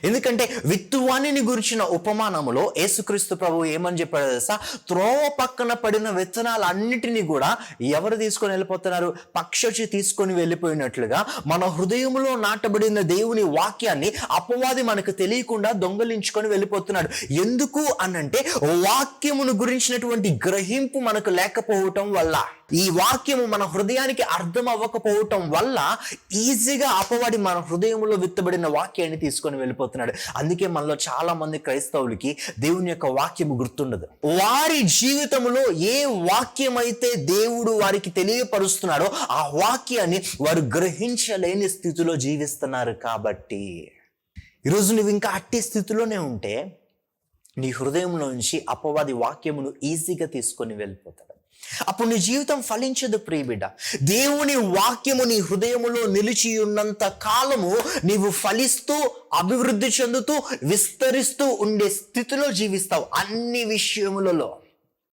ఎందుకంటే విత్తువాణిని గురించిన ఉపమానములో యేసుక్రీస్తు ప్రభువు ఏమని చెప్పాడు తెలుసా? త్రోవ పక్కన పడిన విత్తనాలన్నిటినీ కూడా ఎవరు తీసుకొని వెళ్ళిపోతున్నారు? పక్షి తీసుకొని వెళ్ళిపోయినట్లుగా మన హృదయంలో నాటబడిన దేవుని వాక్యాన్ని అపవాది మనకు తెలియకుండా దొంగలించుకొని వెళ్ళిపోతున్నాడు. ఎందుకు అనంటే వాక్యమును గురించినటువంటి గ్రహింపు మనకు లేకపోవటం వల్ల, ఈ వాక్యము మన హృదయానికి అర్థం అవ్వకపోవటం వల్ల ఈజీగా అపవాది మన హృదయంలో విత్తబడిన వాక్యాన్ని తీసుకొని వెళ్ళిపోతున్నాడు. అందుకే మనలో చాలా మంది క్రైస్తవులకి దేవుని యొక్క వాక్యము గుర్తుండదు. వారి జీవితంలో ఏ వాక్యం అయితే దేవుడు వారికి తెలియపరుస్తున్నాడో ఆ వాక్యాన్ని వారు గ్రహించలేని స్థితిలో జీవిస్తున్నారు. కాబట్టి ఈరోజు నువ్వు ఇంకా అట్టి స్థితిలోనే ఉంటే నీ హృదయంలోంచి అపవాది వాక్యమును ఈజీగా తీసుకొని వెళ్ళిపోతాడు. అప్పుడు నీ జీవితం ఫలించదు ప్రియబిడ్డ. దేవుని వాక్యము నీ హృదయములో నిలిచి ఉన్నంత కాలము నీవు ఫలిస్తూ, అభివృద్ధి చెందుతూ, విస్తరిస్తూ ఉండే స్థితిలో జీవిస్తావు అన్ని విషయములలో.